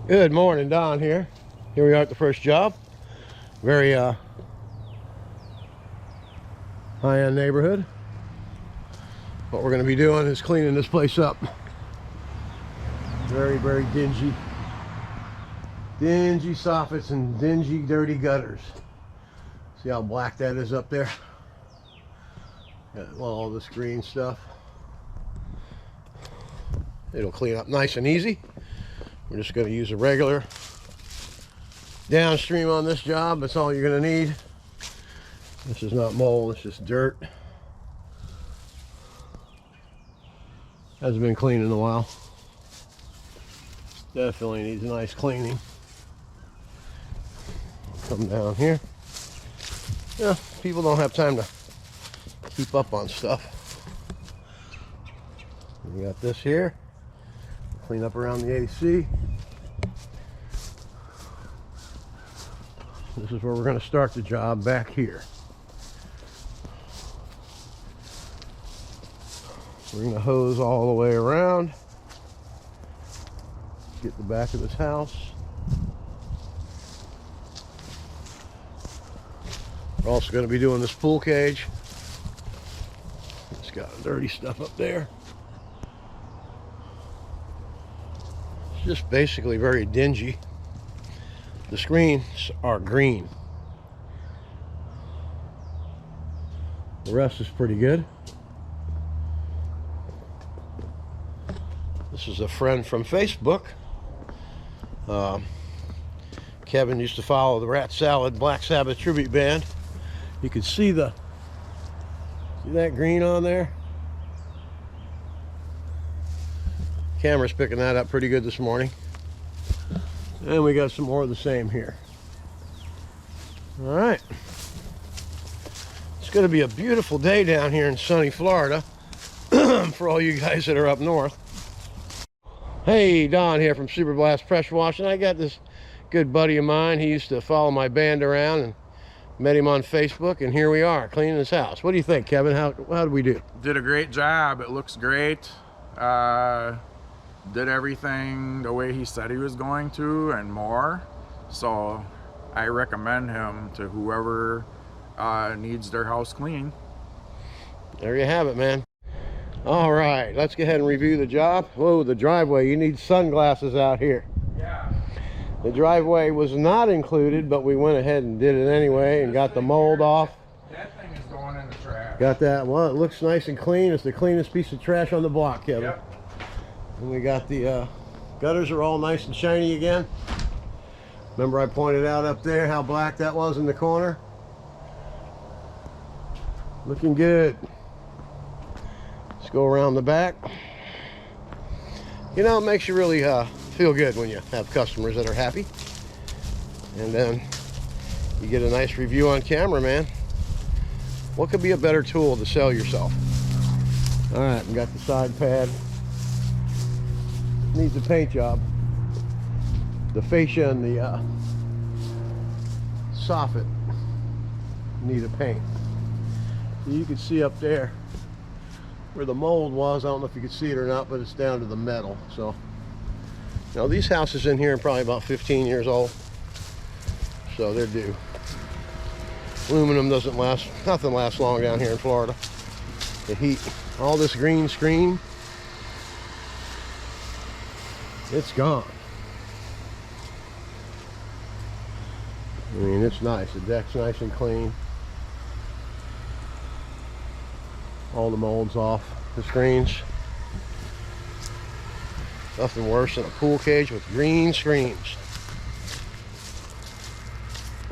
Good morning, Don here. Here we are at the first job. Very high-end neighborhood. What we're going to be doing is cleaning this place up. Very, very dingy. Dingy soffits and dingy, dirty gutters. See how black that is up there? Got all this green stuff. It'll clean up nice and easy. We're just going to use a regular downstream on this job. That's all you're going to need. This is not mold, it's just dirt. Hasn't been cleaned in a while. Definitely needs a nice cleaning. Come down here. Yeah, people don't have time to keep up on stuff. We got this here. Clean up around the AC. This is where we're going to start the job, back here. We're going to hose all the way around. Get the back of this house. We're also going to be doing this pool cage. It's got dirty stuff up there. Just basically very dingy. The screens are green. The rest is pretty good. This is a friend from Facebook. Kevin used to follow the Rat Salad Black Sabbath tribute band. You can see that green on there? Camera's picking that up pretty good this morning. And we got some more of the same here. All right. It's going to be a beautiful day down here in sunny Florida for all you guys that are up north. Hey, Don here from Super Blast Pressure Washing. I got this good buddy of mine. He used to follow my band around, and met him on Facebook, and here we are cleaning his house. What do you think, Kevin? How did we do? Did a great job. It looks great. Did everything the way he said he was going to and more. So I recommend him to whoever needs their house clean. There you have it, man. All right, let's go ahead and review the job. Whoa, the driveway. You need sunglasses out here. Yeah. The driveway was not included, but we went ahead and did it anyway and got the mold off. That thing is going in the trash. Got that. Well, it looks nice and clean. It's the cleanest piece of trash on the block, Kevin. Yep. And we got the gutters are all nice and shiny again. Remember I pointed out up there how black that was in the corner? Looking good. Let's go around the back. You know, it makes you really feel good when you have customers that are happy. And then you get a nice review on camera, man. What could be a better tool to sell yourself? All right, we got the side pad. Needs a paint job. The fascia and the soffit need a paint. You can see up there where the mold was. I don't know if you can see it or not, but it's down to the metal. So now these houses in here are probably about 15 years old, so they're due. Aluminum doesn't last, nothing lasts long down here in Florida. The heat, all this green screen, it's gone. I mean, it's nice. The deck's nice and clean. All the mold's off the screens. Nothing worse than a pool cage with green screens.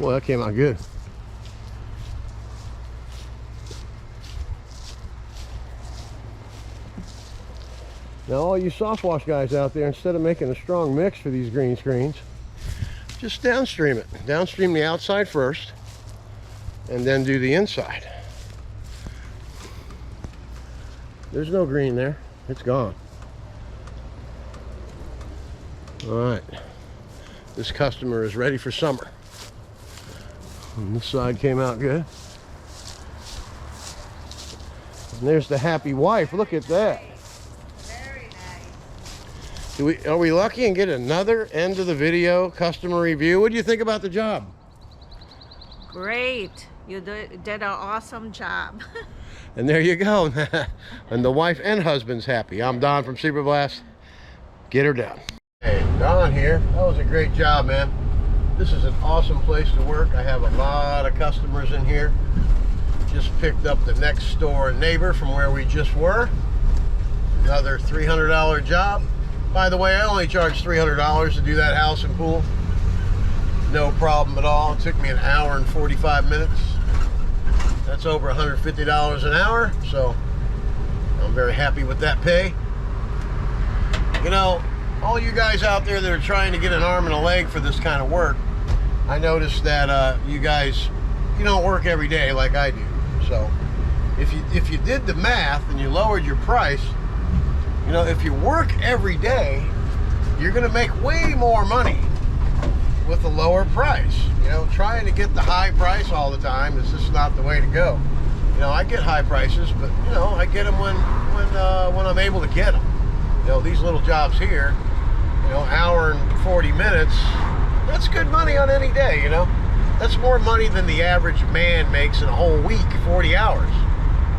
Boy, that came out good. Now all you soft wash guys out there, instead of making a strong mix for these green screens, just downstream it. Downstream the outside first and then do the inside. There's no green there. It's gone. All right. This customer is ready for summer. And this side came out good. And there's the happy wife. Look at that. Very nice. Are we lucky and get another end of the video customer review? What do you think about the job? Great. You did an awesome job. And there you go. And the wife and husband's happy. I'm Don from Superblast. Get her down. Hey, Don here. That was a great job, man. This is an awesome place to work. I have a lot of customers in here. Just picked up the next door neighbor from where we just were. Another $300 job. By the way, I only charge $300 to do that house and pool. No problem at all. It took me an hour and 45 minutes. That's over $150 an hour, so I'm very happy with that pay. You know, all you guys out there that are trying to get an arm and a leg for this kind of work, I noticed that you guys, you don't work every day like I do. So if you did the math and you lowered your price, you know, if you work every day, you're gonna make way more money with a lower price. You know, trying to get the high price all the time is just not the way to go. You know, I get high prices, but you know, I get them when I'm able to get them. You know, these little jobs here, you know, hour and 40 minutes, that's good money on any day, you know. That's more money than the average man makes in a whole week, 40 hours.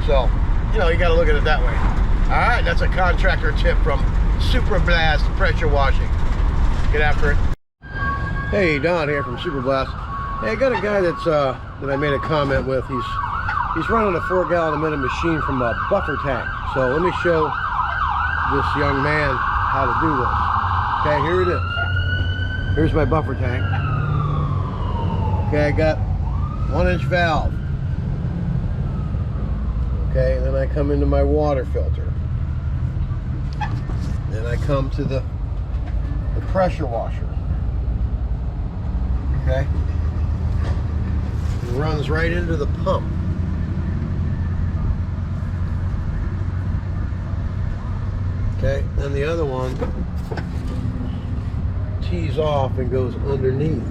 So, you know, you gotta look at it that way. All right, that's a contractor tip from Superblast Pressure Washing. Get after it. Hey, Don here from Superblast. Hey, I got a guy that's that I made a comment with. He's running a 4-gallon a minute machine from a buffer tank. So let me show this young man how to do this. Okay, here it is. Here's my buffer tank. Okay, I got 1-inch valve. Okay, and then I come into my water filter. Then I come to the pressure washer. Okay, it runs right into the pump. Okay, then the other one tees off and goes underneath.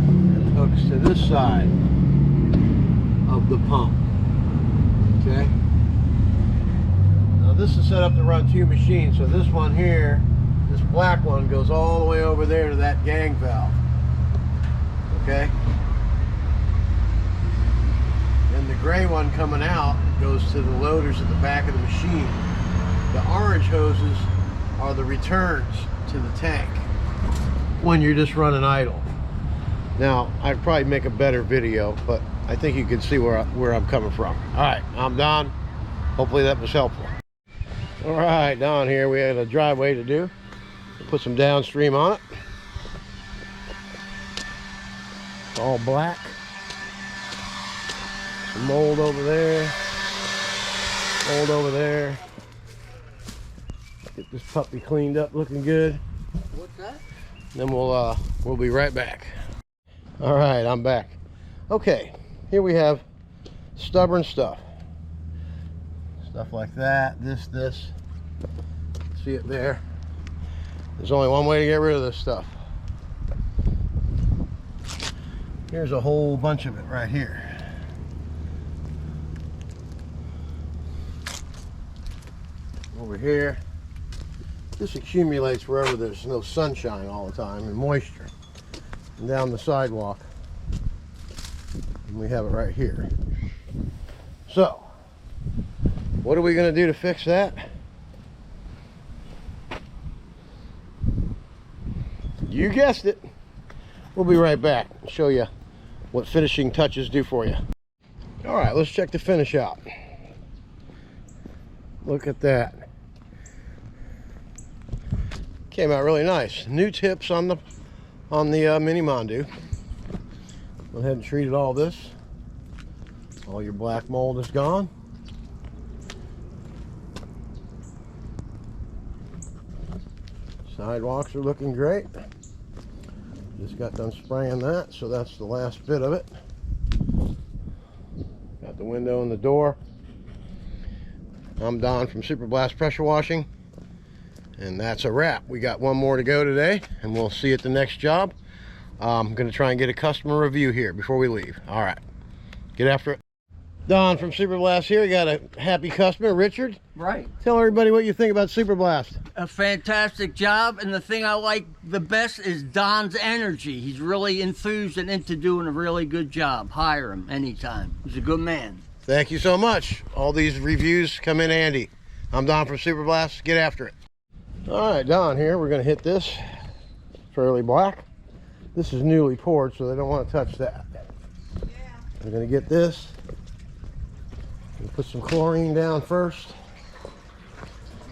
And hooks to this side of the pump. Okay. This is set up to run 2 machines, so this one here, this black one, goes all the way over there to that gang valve. Okay? And the gray one coming out goes to the loaders at the back of the machine. The orange hoses are the returns to the tank when you're just running idle. Now, I'd probably make a better video, but I think you can see where I'm coming from. All right, I'm Don. Hopefully that was helpful. All right, down here we had a driveway to do. Put some downstream on it. It's all black. Some mold over there. Mold over there. Get this puppy cleaned up, looking good. What's that? Then we'll be right back. All right, I'm back. Okay, here we have stubborn stuff. Stuff like that, this. See it there? There's only one way to get rid of this stuff. Here's a whole bunch of it right here. Over here. This accumulates wherever there's no sunshine all the time and moisture. And down the sidewalk. And we have it right here. So, what are we going to do to fix that? You guessed it. We'll be right back and show you what finishing touches do for you. All right, let's check the finish out. Look at that. Came out really nice. New tips on the mini Mondu. Go ahead and treated all this. All your black mold is gone. Sidewalks are looking great. Just got done spraying that, so that's the last bit of it. Got the window and the door. I'm Don from Superblast Pressure Washing, and that's a wrap. We got one more to go today, and we'll see you at the next job. I'm going to try and get a customer review here before we leave. All right, get after it. Don from Super Blast here. You got a happy customer, Richard. Right. Tell everybody what you think about Super Blast. A fantastic job, and the thing I like the best is Don's energy. He's really enthused and into doing a really good job. Hire him anytime. He's a good man. Thank you so much. All these reviews come in handy. I'm Don from Super Blast. Get after it. All right, Don here. We're going to hit this. Fairly black. This is newly poured, so they don't want to touch that. Yeah. We're going to get this. We'll put some chlorine down first.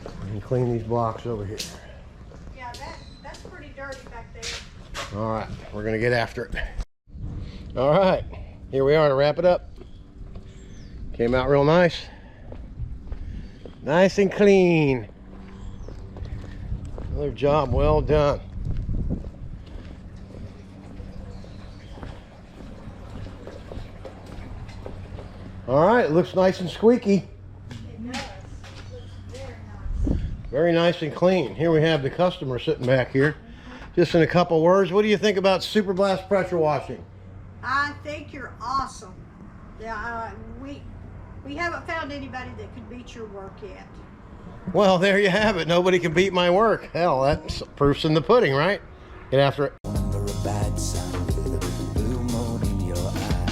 And clean these blocks over here. Yeah, that's pretty dirty back there. All right, we're going to get after it. All right, here we are to wrap it up. Came out real nice. Nice and clean. Another job well done. All right, it looks nice and squeaky. It does. Looks very nice. Very nice and clean. Here we have the customer sitting back here. Just in a couple words, what do you think about Super Blast pressure washing? I think you're awesome. Yeah, we haven't found anybody that could beat your work yet. Well, there you have it. Nobody can beat my work. Hell, that's proof's in the pudding, right? Get after it. Under a bad sun with a blue moon in your eye.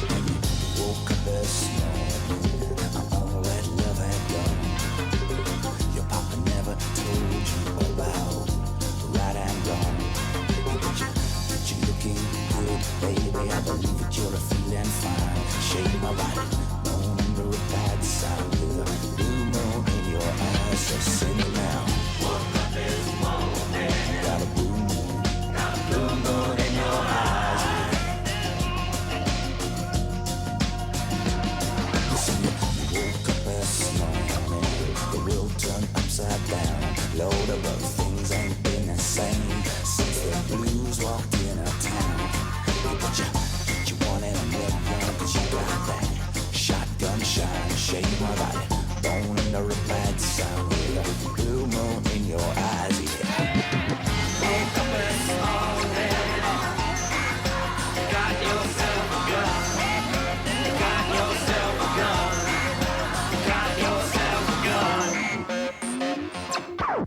And you woke up this morning, all that love had gone. Your papa never told you about right and wrong. But you're looking good, baby. I believe that you're feeling fine. Shake my body, moon under a bad sun with a blue moon in your eyes. So sing it now. Woke up this morning, got a blue moon. Blue moon in your eyes. Listen, you woke up this morning, the world turned upside down. Lord, the rough things ain't been the same since the blues walked in our town. But you